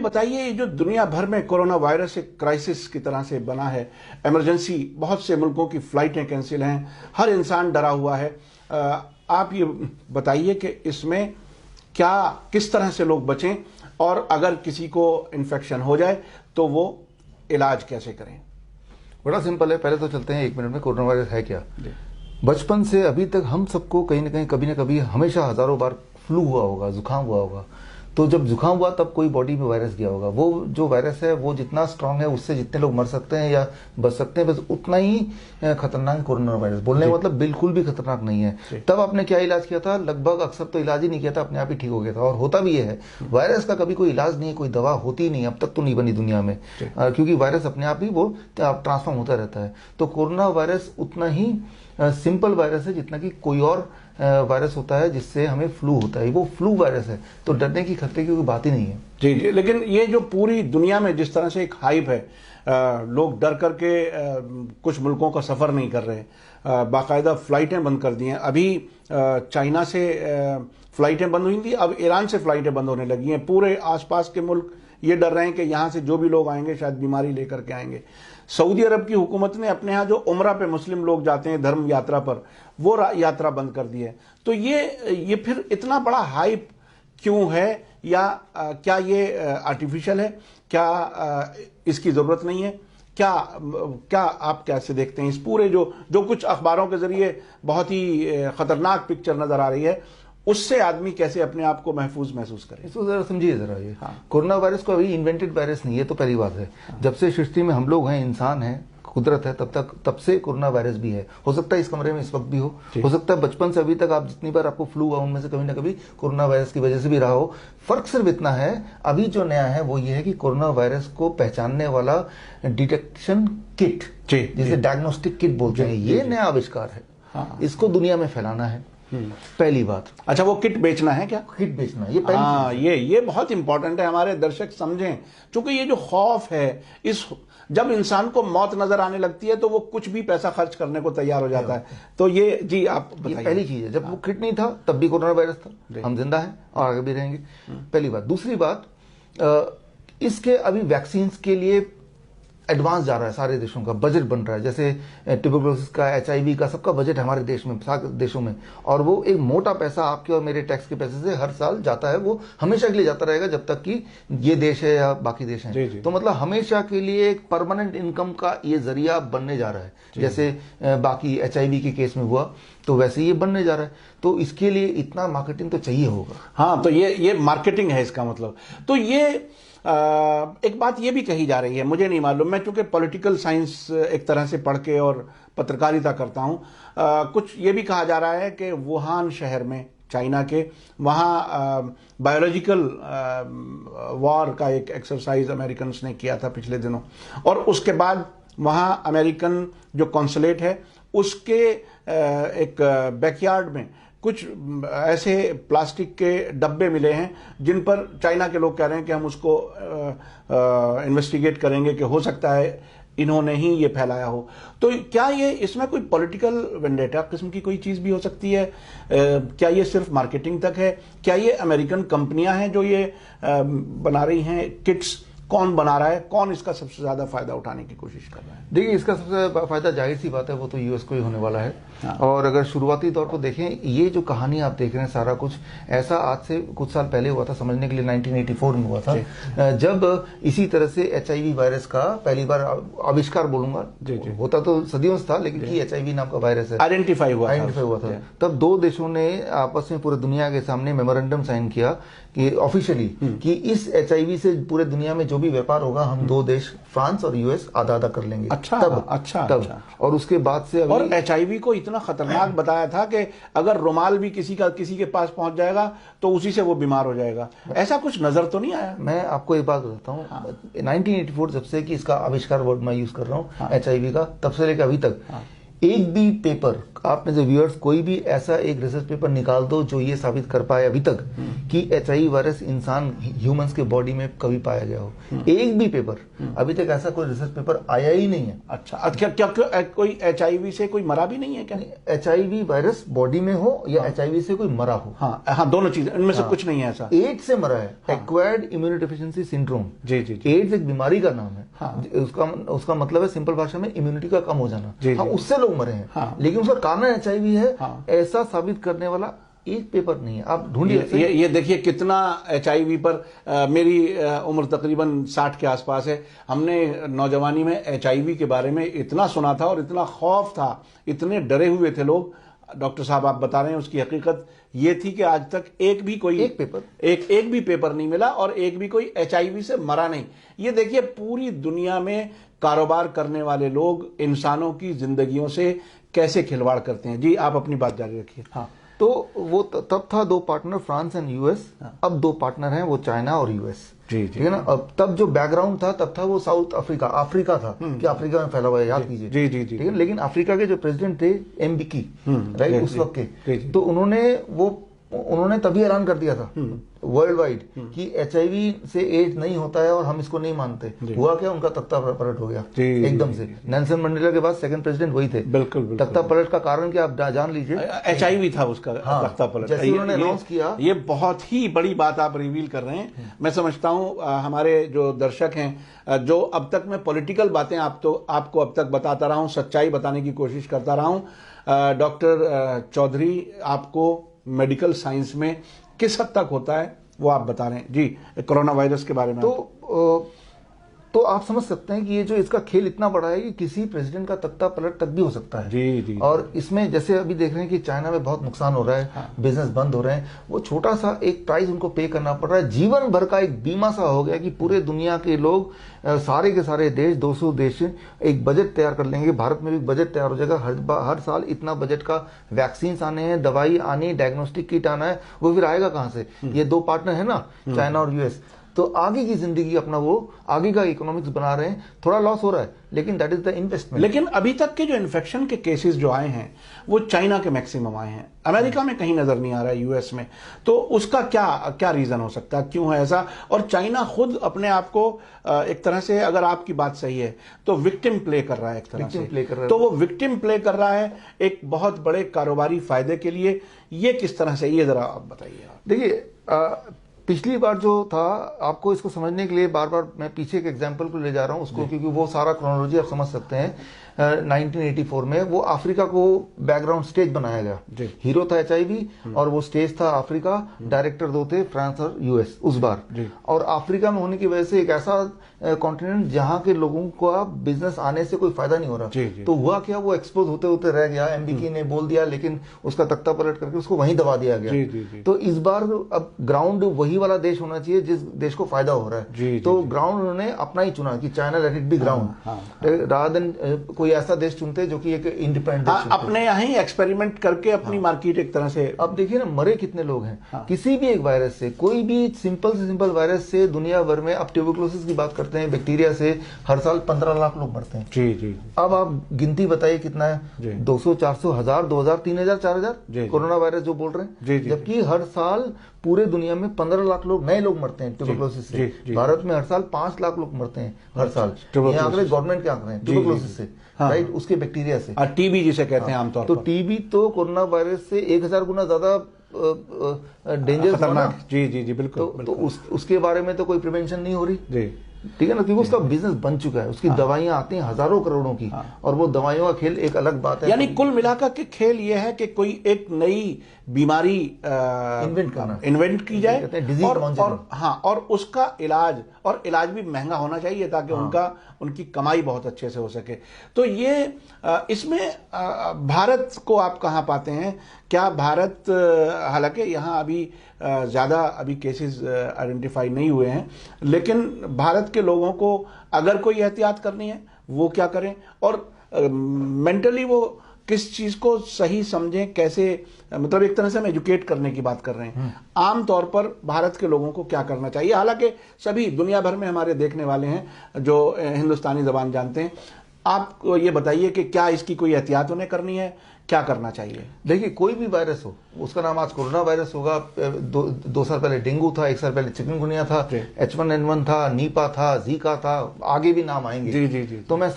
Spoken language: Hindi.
बताइए, ये जो दुनिया भर में कोरोना वायरस एक क्राइसिस की तरह से बना है, इमरजेंसी, बहुत से मुल्कों की फ्लाइटें कैंसिल हैं, हर इंसान डरा हुआ है। आप ये बताइए कि इसमें क्या, किस तरह से लोग बचें, और अगर किसी को इन्फेक्शन हो जाए तो वो इलाज कैसे करें? बड़ा सिंपल है। पहले तो चलते हैं 1 मिनट में कोरोना वायरस है क्या। बचपन से अभी तक हम सबको कहीं ना कभी हमेशा हजारों बार फ्लू हुआ होगा, जुकाम हुआ होगा। तो जब जुकाम हुआ तब कोई बॉडी में वायरस गया होगा। वो जो वायरस है वो जितना स्ट्रांग है, उससे जितने लोग मर सकते हैं या बच सकते हैं, बस उतना ही खतरनाक कोरोना वायरस। बोलने का मतलब बिल्कुल भी खतरनाक नहीं है। तब आपने क्या इलाज किया था? लगभग अक्सर तो इलाज ही नहीं किया था, अपने आप ही ठीक हो गया था। और होता भी है, वायरस का कभी कोई इलाज नहीं है, कोई दवा होती नहीं, अब तक तो नहीं बनी दुनिया में, क्योंकि वायरस अपने आप ही वो ट्रांसफॉर्म होता रहता है। तो कोरोना वायरस उतना ही सिंपल वायरस है जितना कि कोई और वायरस होता है जिससे हमें फ्लू होता है। वो फ्लू वायरस है, तो डरने की, खतरे की कोई बात ही नहीं है। जी जी, लेकिन ये जो पूरी दुनिया में जिस तरह से एक हाइप है, लोग डर करके कुछ मुल्कों का सफ़र नहीं कर रहे, बाकायदा फ़्लाइटें बंद कर दी हैं। अभी चाइना से फ़्लाइटें बंद हुई थी, अब ईरान से फ़्लाइटें बंद होने लगी हैं। पूरे आसपास के मुल्क ये डर रहे हैं कि यहाँ से जो भी लोग आएंगे शायद बीमारी लेकर के आएंगे। सऊदी अरब की हुकूमत ने अपने यहाँ जो उम्रा पे मुस्लिम लोग जाते हैं धर्म यात्रा पर, वो यात्रा बंद कर दी है। तो ये फिर इतना बड़ा हाइप क्यों है, या क्या ये आर्टिफिशियल है? क्या इसकी ज़रूरत नहीं है? क्या आप कैसे देखते हैं इस पूरे जो कुछ अखबारों के ज़रिए बहुत ही ख़तरनाक पिक्चर नज़र आ रही है, उससे आदमी कैसे अपने आप को महफूज महसूस करे? इसको जरा समझिए जरा। ये कोरोना वायरस को अभी इन्वेंटेड वायरस नहीं है, तो पहली बात है। जब से सृष्टि में हम लोग हैं, इंसान हैं, कुदरत है, तब से कोरोना वायरस भी है। हो सकता है इस कमरे में इस वक्त भी हो सकता है बचपन से अभी तक आप जितनी बार आपको फ्लू हुआ उनमें से कभी ना कभी कोरोना वायरस की वजह से भी रहा हो। फर्क सिर्फ इतना है, अभी जो नया है वो ये है कि कोरोना वायरस को पहचानने वाला डिटेक्शन किट, जिसे डायग्नोस्टिक किट बोलते हैं, ये नया आविष्कार है। इसको दुनिया में फैलाना है, पहली बात। अच्छा, वो किट बेचना है क्या? किट बेचना, ये पहली ये बहुत इंपॉर्टेंट है, हमारे दर्शक समझें। क्योंकि ये जो खौफ है, जब इंसान को मौत नजर आने लगती है तो वो कुछ भी पैसा खर्च करने को तैयार हो जाता है। तो ये जी आप बताइए। पहली चीज है, जब वो किट नहीं था तब भी कोरोना वायरस था, हम जिंदा हैं और आगे भी रहेंगे, पहली बात। दूसरी बात, इसके अभी वैक्सीन के लिए एडवांस जा रहा है, सारे देशों का बजट बन रहा है। जैसे ट्यूबरकुलोसिस का, HIV का, सबका बजट है हमारे देश में, सारे देशों में। और वो एक मोटा पैसा आपके और मेरे टैक्स के पैसे से हर साल जाता है, वो हमेशा के लिए जाता रहेगा जब तक कि ये देश है या बाकी देश हैं। तो मतलब हमेशा के लिए एक परमानेंट इनकम का ये जरिया बनने जा रहा है। जैसे बाकी HIV के केस में हुआ, तो वैसे ये बनने जा रहा है। तो इसके लिए इतना मार्केटिंग तो चाहिए होगा। हाँ, तो ये मार्केटिंग है इसका मतलब। तो ये एक बात ये भी कही जा रही है, मुझे नहीं मालूम, मैं चूंकि पॉलिटिकल साइंस एक तरह से पढ़ के और पत्रकारिता करता हूँ, कुछ ये भी कहा जा रहा है कि वुहान शहर में, चाइना के, वहाँ बायोलॉजिकल वॉर का एक एक्सरसाइज अमेरिकन ने किया था पिछले दिनों, और उसके बाद वहाँ अमेरिकन जो कॉन्सुलेट है उसके एक बैकयार्ड में कुछ ऐसे प्लास्टिक के डब्बे मिले हैं जिन पर चाइना के लोग कह रहे हैं कि हम उसको इन्वेस्टिगेट करेंगे कि हो सकता है इन्होंने ही ये फैलाया हो। तो क्या ये, इसमें कोई पॉलिटिकल वेंडेटा किस्म की कोई चीज़ भी हो सकती है? क्या ये सिर्फ मार्केटिंग तक है? क्या ये अमेरिकन कंपनियां हैं जो ये बना रही हैं किट्स? कौन बना रहा है? कौन इसका सबसे ज्यादा फायदा उठाने की कोशिश कर रहा है? देखिए, इसका सबसे ज्यादा फायदा जाहिर सी बात है वो तो यूएस को ही होने वाला है। और अगर शुरुआती तौर पर देखें, ये जो कहानी आप देख रहे हैं, सारा कुछ ऐसा आज से कुछ साल पहले हुआ था। समझने के लिए 1984 में हुआ था, जब इसी तरह से HIV वायरस का पहली बार आविष्कार, बोलूंगा, होता तो सदियों से था, लेकिन कि HIV नाम का वायरस है आइडेंटिफाई हुआ था। तब दो देशों ने आपस में पूरे दुनिया के सामने मेमोरेंडम साइन किया कि ऑफिशियली कि इस HIV से पूरे दुनिया में जो भी व्यापार होगा, हम दो देश, फ्रांस और यूएस, आधा आधा कर लेंगे। तब और उसके बाद से और HIV को इतना खतरनाक बताया था कि अगर रुमाल भी किसी के पास पहुंच जाएगा तो उसी से वो बीमार हो जाएगा। ऐसा कुछ नजर तो नहीं आया? मैं आपको एक बात बताता हूँ, 1984 जब से कि इसका आविष्कार वर्ड मैं यूज कर रहा हूँ HIV का, तब से लेकर अभी तक एक भी पेपर आप में से व्यूअर्स कोई भी ऐसा एक रिसर्च पेपर निकाल दो जो ये साबित कर पाए अभी तक कि HIV वायरस इंसान ह्यूमंस के बॉडी में कभी पाया गया हो। एक भी पेपर अभी तक ऐसा कोई रिसर्च पेपर आया ही नहीं है। अच्छा, क्या कोई HIV से कोई मरा भी नहीं है क्या? HIV वायरस बॉडी में हो या HIV से कोई मरा हो। हाँ, दोनों चीजें, इनमें से कुछ नहीं है ऐसा। एड्स से मरा है, एक्वायर्ड इम्यूनोडेफिशिएंसी सिंड्रोम। जी जी, एड्स एक बीमारी का नाम है। उसका मतलब है सिंपल भाषा में इम्यूनिटी का कम हो जाना। उससे लोग मरे हैं, लेकिन उसका कारण HIV है ऐसा साबित करने वाला एक पेपर नहीं है। आप ढूंढिए। ये देखिए कितना HIV पर मेरी उम्र तकरीबन 60 के आसपास है। हमने नौजवानी में HIV के बारे में इतना सुना था और इतना खौफ था, इतने डरे हुए थे लोग। डॉक्टर साहब आप बता रहे हैं, उसकी हकीकत ये थी कि आज तक एक भी पेपर नहीं मिला और एक भी कोई HIV से मरा नहीं। ये देखिए पूरी दुनिया में कारोबार करने वाले लोग इंसानों की जिंदगियों से कैसे खिलवाड़ करते हैं। जी, आप अपनी बात जारी रखिए। हाँ, तो वो तब था 2 पार्टनर, फ्रांस एंड US। अब 2 पार्टनर हैं, वो चाइना और US। जी, ठीक है ना। अब तब जो बैकग्राउंड था तब था वो साउथ अफ्रीका था कि अफ्रीका में फैला हुआ है, याद कीजिए। जी जी, ठीक है। लेकिन अफ्रीका के जो प्रेसिडेंट थे MBकी, राइट, उस वक्त के, तो उन्होंने तभी ऐलान कर दिया था वर्ल्ड वाइड कि HIV से एड्स नहीं होता है और हम इसको नहीं मानते। हुआ क्या, उनका तख्ता पलट हो गया एकदम से। नेल्सन मंडेला के बाद सेकंड प्रेसिडेंट वही थे। बिल्कुल। तख्ता पलट का कारण क्या आप जान लीजिए, HIV था उसका तख्ता पलट। जैसे उन्होंने अनाउंस किया, ये बहुत ही बड़ी बात आप रिवील कर रहे हैं। मैं समझता हूं हमारे जो दर्शक हैं, जो अब तक मैं पॉलिटिकल बातें आपको अब तक बताता रहा हूं, सच्चाई बताने की कोशिश करता रहा हूं। डॉक्टर चौधरी, आपको मेडिकल साइंस में किस हद तक होता है वो आप बता रहे हैं। जी, कोरोना वायरस के बारे में। तो आप समझ सकते हैं कि ये जो इसका खेल इतना बड़ा है कि किसी प्रेसिडेंट का तख्ता पलट तक भी हो सकता है। जी। और इसमें जैसे अभी देख रहे हैं कि चाइना में बहुत नुकसान हो रहा है, बिजनेस बंद हो रहे हैं। वो छोटा सा एक प्राइस उनको पे करना पड़ रहा है, जीवन भर का एक बीमा सा हो गया कि पूरे दुनिया के लोग, सारे के सारे देश, 200 देश एक बजट तैयार कर लेंगे। भारत में भी बजट तैयार हो जाएगा। हर साल इतना बजट का वैक्सीन आने हैं, दवाई आनी, डायग्नोस्टिक किट आना है। वो फिर आएगा कहां से? ये 2 पार्टनर है ना, चाइना और US। तो आगे की जिंदगी अपना वो आगे का इकोनॉमिक्स बना रहे हैं। थोड़ा लॉस हो रहा है, लेकिन दैट इज द इन्वेस्टमेंट। लेकिन अभी तक के जो इन्फेक्शन के केसेस जो आए हैं वो चाइना के मैक्सिमम आए हैं, अमेरिका में कहीं नजर नहीं आ रहा है, US में। तो उसका क्या रीजन हो सकता है, क्यों है ऐसा? और चाइना खुद अपने आप को एक तरह से, अगर आपकी बात सही है, तो विक्टिम प्ले कर रहा है एक तरह से। तो वो विक्टिम प्ले कर रहा है एक बहुत बड़े कारोबारी फायदे के लिए। ये किस तरह से, ये जरा आप बताइए। देखिए, पिछली बार जो था, आपको इसको समझने के लिए बार बार मैं पीछे के एग्जाम्पल को ले जा रहा हूं उसको, क्योंकि वो सारा क्रोनोलॉजी आप समझ सकते हैं। 1984 में वो अफ्रीका को बैकग्राउंड स्टेज बनाया गया। हीरो था HIV और वो स्टेज था अफ्रीका। डायरेक्टर 2 थे, फ्रांस और US उस बार। और अफ्रीका में होने की वजह से एक ऐसा कॉन्टिनेंट जहां के लोगों को बिजनेस आने से कोई फायदा नहीं हो रहा। तो हुआ क्या, वो एक्सपोज होते होते रह गया। MBकी ने बोल दिया, लेकिन उसका तख्ता पलट करके उसको वहीं दबा दिया गया। तो इस बार अब ग्राउंड वही वाला देश होना चाहिए जिस देश को फायदा हो रहा है। तो ग्राउंड उन्होंने अपना ही चुना कि China let it be ground, rather than कोई ऐसा देश चुनते जो कि एक इंडिपेंडेंट अपने यहाँ ही एक्सपेरिमेंट करके अपनी मार्केट एक तरह से। अब देखिए ना, मरे कितने लोग हैं किसी भी एक वायरस से। कोई भी सिंपल से सिंपल वायरस से दुनिया भर में, अब ट्यूबरकुलोसिस की बात करते हैं, बैक्टीरिया से हर साल 15 लाख लोग मरते हैं। जी। अब आप गिनती बताइए कितना है, 200, 400, 1000, 2000, 3000, 4000 कोरोना वायरस जो बोल रहे हैं। जबकि हर साल पूरे दुनिया में 15 लाख लोग, नए लोग मरते हैं ट्यूबरकुलोसिस से। भारत में हर साल 5 लाख लोग मरते हैं हर साल। ये आंकड़े गवर्नमेंट के आंकड़े हैं ट्यूबरकुलोसिस से, राइट, उसके बैक्टीरिया से। TB जिसे कहते हैं आमतौर पर। तो TB तो कोरोना वायरस से 1000 गुना ज्यादा डेंजरस होना। जी बिल्कुल। तो उसके बारे में तो कोई प्रिवेंशन नहीं हो रही। ठीक है ना, क्योंकि उसका बिजनेस बन चुका है। उसकी दवाइयां आती हैं हजारों करोड़ों की, और वो दवाइयों का खेल एक अलग बात है। यानी कुल मिलाकर के खेल ये है कि कोई एक नई बीमारी इन्वेंट की जाए और उसका इलाज भी महंगा होना चाहिए ताकि उनकी कमाई बहुत अच्छे से हो सके। तो ये इसमें भारत को आप कहाँ पाते हैं? क्या भारत, हालांकि यहाँ अभी ज़्यादा केसेस आइडेंटिफाई नहीं हुए हैं, लेकिन भारत के लोगों को अगर कोई एहतियात करनी है वो क्या करें, और मेंटली वो किस चीज को सही समझें, कैसे, मतलब एक तरह से हम एजुकेट करने की बात कर रहे हैं। आम तौर पर भारत के लोगों को क्या करना चाहिए? हालांकि सभी दुनिया भर में हमारे देखने वाले हैं जो हिंदुस्तानी जबान जानते हैं, आप ये बताइए कि क्या इसकी कोई एहतियात उन्हें करनी है, क्या करना चाहिए? देखिए, कोई भी वायरस हो, उसका नाम आज कोरोना वायरस होगा, दो साल पहले डेंगू था, 1 साल पहले चिकनगुनिया था, H1N1 था, नीपा था, जीका था, आगे भी नाम आएंगे। जी जी जी। तो मैं